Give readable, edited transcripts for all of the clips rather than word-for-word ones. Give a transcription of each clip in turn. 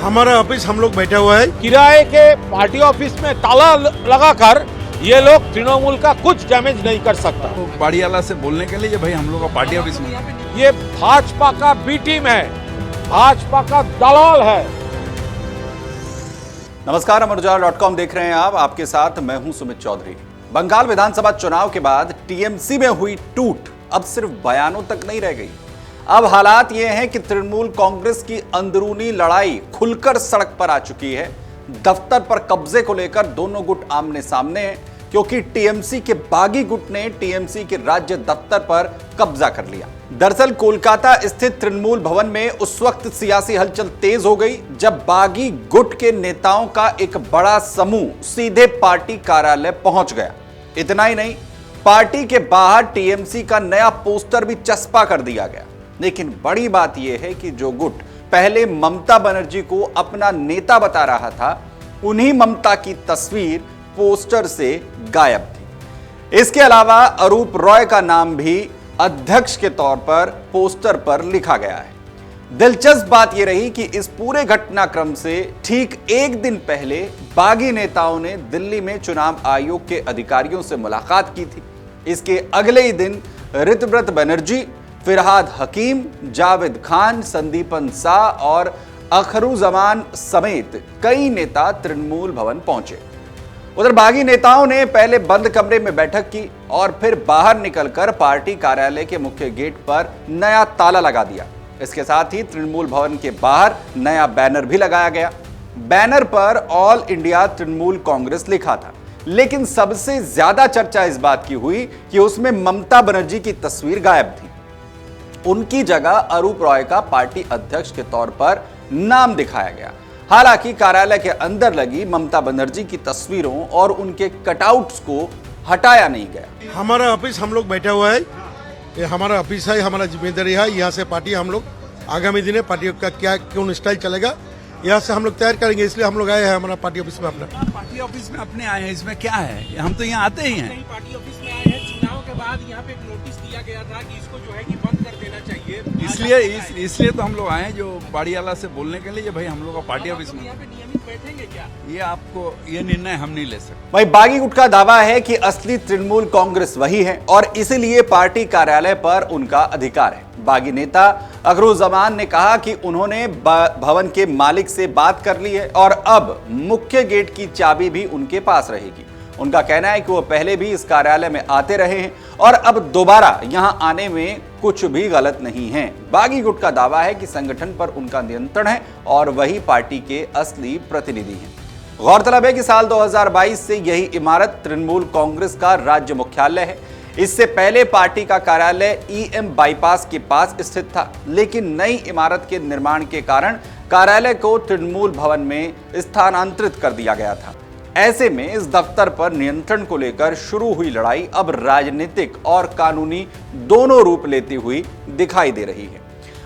हमारा ऑफिस हम लोग बैठा हुआ है। किराए के पार्टी ऑफिस में ताला लगाकर ये लोग तृणमूल का कुछ डैमेज नहीं कर सकता। तो बाड़ीवाला से बोलने के लिए भाई हम लोग का पार्टी ऑफिस में ये भाजपा का बी टीम है, भाजपा का दलाल है। नमस्कार, अमरउजाला.com देख रहे हैं आप। आपके साथ मैं हूं सुमित चौधरी। बंगाल विधानसभा चुनाव के बाद टीएमसी में हुई टूट अब सिर्फ बयानों तक नहीं रह गई। अब हालात ये हैं कि तृणमूल कांग्रेस की अंदरूनी लड़ाई खुलकर सड़क पर आ चुकी है। दफ्तर पर कब्जे को लेकर दोनों गुट आमने सामने हैं, क्योंकि टीएमसी के बागी गुट ने टीएमसी के राज्य दफ्तर पर कब्जा कर लिया। दरअसल कोलकाता स्थित तृणमूल भवन में उस वक्त सियासी हलचल तेज हो गई जब बागी गुट के नेताओं का एक बड़ा समूह सीधे पार्टी कार्यालय पहुंच गया। इतना ही नहीं, पार्टी के बाहर टीएमसी का नया पोस्टर भी चस्पा कर दिया गया। लेकिन बड़ी बात यह है कि जो गुट पहले ममता बनर्जी को अपना नेता बता रहा था, उन्हीं ममता की तस्वीर पोस्टर से गायब थी। इसके अलावा अरूप रॉय का नाम भी अध्यक्ष के तौर पर पोस्टर पर लिखा गया है। दिलचस्प बात यह रही कि इस पूरे घटनाक्रम से ठीक एक दिन पहले बागी नेताओं ने दिल्ली में चुनाव आयोग के अधिकारियों से मुलाकात की थी। इसके अगले ही दिन ऋतव्रत बनर्जी, फिरहाद हकीम, जावेद खान, संदीपन शाह और अखरुजमान समेत कई नेता तृणमूल भवन पहुंचे। उधर बागी नेताओं ने पहले बंद कमरे में बैठक की और फिर बाहर निकलकर पार्टी कार्यालय के मुख्य गेट पर नया ताला लगा दिया। इसके साथ ही तृणमूल भवन के बाहर नया बैनर भी लगाया गया। बैनर पर ऑल इंडिया तृणमूल कांग्रेस लिखा था, लेकिन सबसे ज्यादा चर्चा इस बात की हुई कि उसमें ममता बनर्जी की तस्वीर गायब थी। उनकी जगह अरूप रॉय का पार्टी अध्यक्ष के तौर पर नाम दिखाया गया। हालांकि कार्यालय के अंदर लगी ममता बनर्जी की तस्वीरों और उनके कटआउट्स को हटाया नहीं गया। हमारा ऑफिस हम लोग बैठा हुआ है। ये हमारा ऑफिस है, हमारा जिम्मेदारी है। यहाँ से पार्टी हम लोग आगामी दिन पार्टी का क्या कौन स्टाइल चलेगा, यहाँ से हम लोग तैयार करेंगे। इसलिए हम लोग आए हैं हमारा पार्टी ऑफिस में। अपना पार्टी ऑफिस में अपने आए हैं, इसमें क्या है? हम तो यहाँ आते ही हैं। पार्टी ऑफिस में आए हैं। चुनाव के बाद यहाँ पे एक नोटिस दिया गया था कि इसको जो है कि बंद कर देना चाहिए। इसलिए तो हम लोग आए हैं जो बाड़ीवाला से बोलने के लिए भाई हम लोग का पार्टी ऑफिस में। यहाँ पे नियमित बैठेंगे क्या? ये आपको ये निर्णय हम नहीं ले सकते। भाई बागी गुट का दावा है कि असली तृणमूल कांग्रेस वही है और इसीलिए पार्टी कार्यालय पर उनका अधिकार है। बागी नेता अखरुजमान ने कहा कि उन्होंने भवन के मालिक से बात कर ली है और अब मुख्य गेट की चाबी भी उनके पास रहेगी। उनका कहना है कि वो पहले भी इस कार्यालय में आते रहे हैं और अब दोबारा यहां आने में कुछ भी गलत नहीं है। बागी गुट का दावा है कि संगठन पर उनका नियंत्रण है और वही पार्टी के असली प्रतिनिधि हैं। गौरतलब है कि साल 2022 से यही इमारत तृणमूल कांग्रेस का राज्य मुख्यालय है। इससे पहले पार्टी का कार्यालय ईएम बाईपास के पास स्थित था, लेकिन नई इमारत के निर्माण के कारण कार्यालय को तृणमूल भवन में स्थानांतरित कर दिया गया था। ऐसे में इस दफ्तर पर नियंत्रण को लेकर शुरू हुई लड़ाई अब राजनीतिक और कानूनी दोनों रूप लेती हुई दिखाई दे रही है।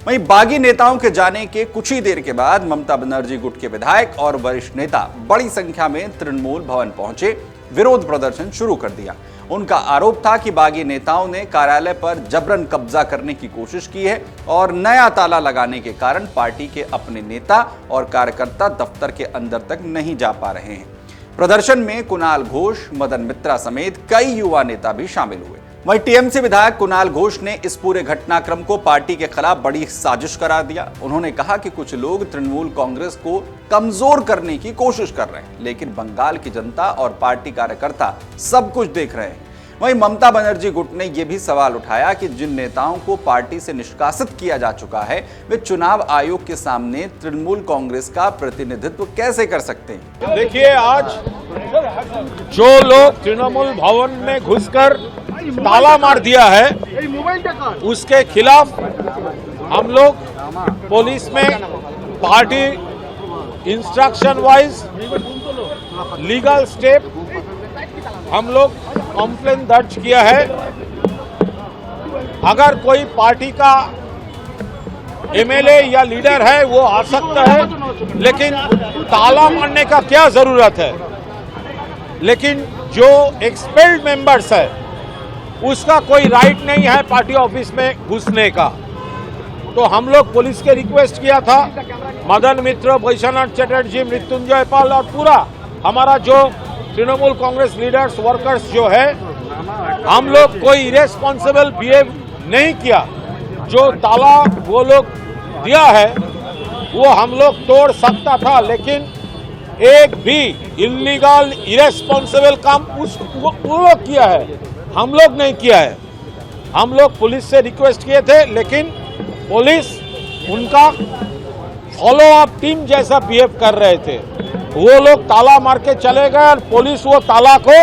वहीं बागी नेताओं के जाने के कुछ ही देर के बाद ममता बनर्जी गुट के विधायक और वरिष्ठ नेता बड़ी संख्या में तृणमूल भवन पहुंचे, विरोध प्रदर्शन शुरू कर दिया। उनका आरोप था कि बागी नेताओं ने कार्यालय पर जबरन कब्जा करने की कोशिश की है और नया ताला लगाने के कारण पार्टी के अपने नेता और कार्यकर्ता दफ्तर के अंदर तक नहीं जा पा रहे हैं। प्रदर्शन में कुणाल घोष, मदन मित्रा समेत कई युवा नेता भी शामिल हुए। वहीं टीएमसी विधायक कुणाल घोष ने इस पूरे घटनाक्रम को पार्टी के खिलाफ बड़ी साजिश करार दिया। उन्होंने कहा कि कुछ लोग तृणमूल कांग्रेस को कमजोर करने की कोशिश कर रहे हैं, लेकिन बंगाल की जनता और पार्टी कार्यकर्ता सब कुछ देख रहे हैं। वहीं ममता बनर्जी गुट ने यह भी सवाल उठाया कि जिन नेताओं को पार्टी से निष्कासित किया जा चुका है, वे चुनाव आयोग के सामने तृणमूल कांग्रेस का प्रतिनिधित्व कैसे कर सकते हैं। देखिए, आज जो लोग तृणमूल भवन में घुसकर ताला मार दिया है, उसके खिलाफ हम लोग पुलिस में party instruction wise legal step हम लोग कंप्लेन दर्ज किया है। अगर कोई पार्टी का एमएलए या लीडर है वो आ सकता है, लेकिन ताला मारने का क्या जरूरत है। लेकिन जो एक्सपेल्ड मेंबर्स है उसका कोई राइट नहीं है पार्टी ऑफिस में घुसने का। तो हम लोग पुलिस के रिक्वेस्ट किया था, मदन मित्र, वैश्वनाथ चटर्जी, मृत्युंजय पाल और पूरा हमारा जो तृणमूल कांग्रेस लीडर्स वर्कर्स जो है, हम लोग कोई इरेस्पॉन्सिबल बिहेव नहीं किया। जो ताला वो लोग दिया है वो हम लोग तोड़ सकता था, लेकिन एक भी इलीगल इरेस्पॉन्सिबल काम वो लोग किया है, हम लोग नहीं किया है। हम लोग पुलिस से रिक्वेस्ट किए थे, लेकिन पुलिस उनका फॉलो अप टीम जैसा बिहेव कर रहे थे। वो लोग ताला मार के चले गए और पुलिस वो ताला को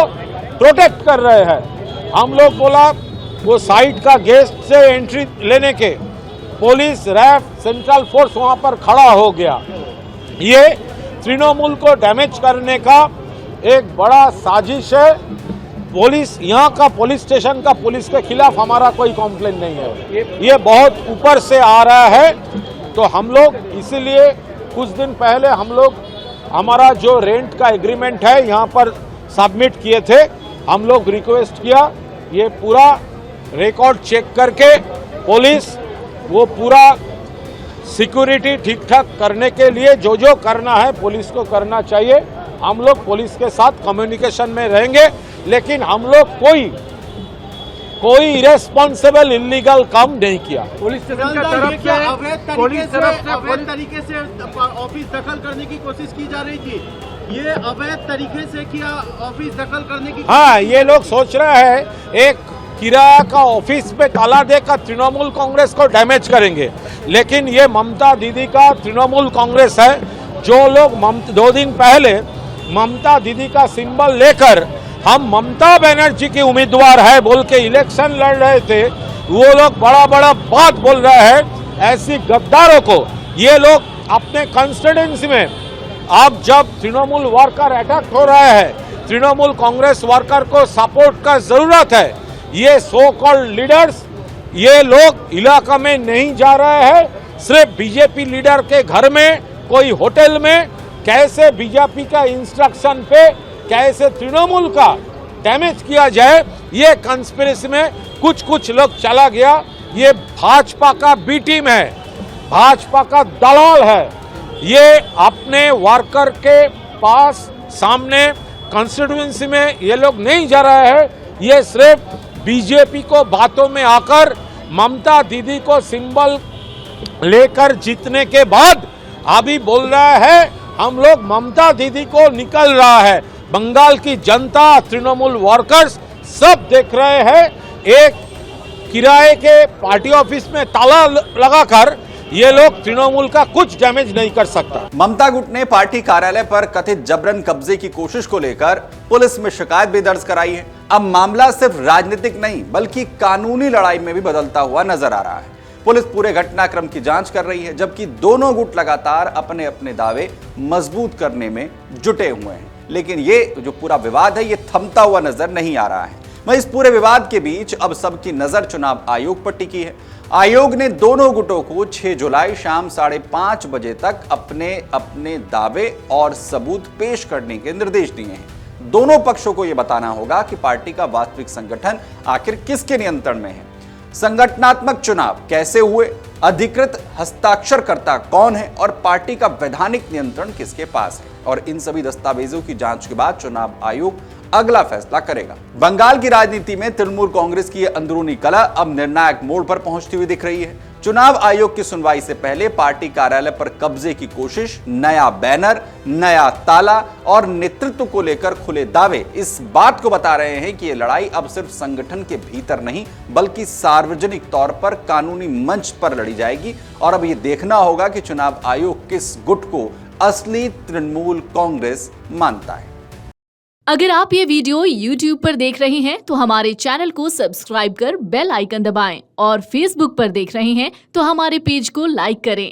प्रोटेक्ट कर रहे हैं। हम लोग बोला वो साइट का गेस्ट से एंट्री लेने के, पुलिस, रैफ, सेंट्रल फोर्स वहां पर खड़ा हो गया। ये तृणमूल को डैमेज करने का एक बड़ा साजिश है। पुलिस, यहाँ का पुलिस स्टेशन का पुलिस के खिलाफ हमारा कोई कंप्लेंट नहीं है, ये बहुत ऊपर से आ रहा है। तो हम लोग इसीलिए कुछ दिन पहले हम लोग हमारा जो रेंट का एग्रीमेंट है यहाँ पर सबमिट किए थे। हम लोग रिक्वेस्ट किया ये पूरा रिकॉर्ड चेक करके पुलिस वो पूरा सिक्योरिटी ठीक ठाक करने के लिए जो जो करना है पुलिस को करना चाहिए। हम लोग पुलिस के साथ कम्युनिकेशन में रहेंगे, लेकिन हम लोग कोई इरेस्पॉन्सिबल इलीगल काम नहीं किया। पुलिस स्टेशन का तरफ से अवैध तरीके से ऑफिस दखल करने की कोशिश की जा रही थी। ये अवैध तरीके से किया ऑफिस दखल करने की। हाँ, ये लोग सोच रहे हैं एक किराया का ऑफिस पे ताला देकर तृणमूल कांग्रेस को डैमेज करेंगे, लेकिन ये ममता दीदी का तृणमूल कांग्रेस है। जो लोग 2 दिन पहले ममता दीदी का सिंबल लेकर हम ममता बनर्जी की उम्मीदवार है बोल के इलेक्शन लड़ रहे थे, वो लोग बड़ा बड़ा बात बोल रहे हैं। ऐसी गद्दारों को ये लोग अपने कंस्टिट्यूएंसी में, अब जब तृणमूल वर्कर अटैक हो रहा है, तृणमूल कांग्रेस वर्कर को सपोर्ट का जरूरत है। ये सो कॉल्ड लीडर्स, ये लोग इलाका में नहीं जा रहे हैं, सिर्फ बीजेपी लीडर के घर में, कोई होटल में, कैसे बीजेपी का इंस्ट्रक्शन पे कैसे तृणमूल का डैमेज किया जाए, ये कंस्पिरेसी में कुछ लोग चला गया। ये भाजपा का बी टीम है, भाजपा का दलाल है। ये अपने वर्कर के पास सामने कंस्टिट्यूएंसी में ये लोग नहीं जा रहे हैं, ये सिर्फ बीजेपी को बातों में आकर ममता दीदी को सिंबल लेकर जीतने के बाद अभी बोल रहा है हम लोग ममता दीदी को निकल रहा है। बंगाल की जनता, तृणमूल वर्कर्स सब देख रहे हैं। एक किराए के पार्टी ऑफिस में ताला लगाकर ये लोग तृणमूल का कुछ डैमेज नहीं कर सकता। ममता गुट ने पार्टी कार्यालय पर कथित जबरन कब्जे की कोशिश को लेकर पुलिस में शिकायत भी दर्ज कराई है। अब मामला सिर्फ राजनीतिक नहीं बल्कि कानूनी लड़ाई में भी बदलता हुआ नजर आ रहा है। पुलिस पूरे घटनाक्रम की जांच कर रही है, जबकि दोनों गुट लगातार अपने अपने दावे मजबूत करने में जुटे हुए हैं। लेकिन ये जो पूरा विवाद है ये थमता हुआ नजर नहीं आ रहा है। वहीं इस पूरे विवाद के बीच अब सबकी नजर चुनाव आयोग पर टिकी है। आयोग ने दोनों गुटों को 6 जुलाई शाम 5:30 बजे तक अपने अपने दावे और सबूत पेश करने के निर्देश दिए हैं। दोनों पक्षों को यह बताना होगा कि पार्टी का वास्तविक संगठन आखिर किसके नियंत्रण में है, संगठनात्मक चुनाव कैसे हुए, अधिकृत हस्ताक्षरकर्ता कौन है और पार्टी का वैधानिक नियंत्रण किसके पास है। और इन सभी दस्तावेजों की जांच के बाद चुनाव आयोग अगला फैसला करेगा। बंगाल की राजनीति में तृणमूल कांग्रेस की अंदरूनी कलह अब निर्णायक मोड़ पर पहुंचती हुई दिख रही है। चुनाव आयोग की सुनवाई से पहले पार्टी कार्यालय पर कब्जे की कोशिश, नया बैनर, नया ताला और नेतृत्व को लेकर खुले दावे इस बात को बता रहे हैं कि यह लड़ाई अब सिर्फ संगठन के भीतर नहीं बल्कि सार्वजनिक तौर पर कानूनी मंच पर लड़ी जाएगी। और अब यह देखना होगा कि चुनाव आयोग किस गुट को असली तृणमूल कांग्रेस मानता है। अगर आप ये वीडियो YouTube पर देख रहे हैं तो हमारे चैनल को सब्सक्राइब कर बेल आइकन दबाएं और Facebook पर देख रहे हैं तो हमारे पेज को लाइक करें।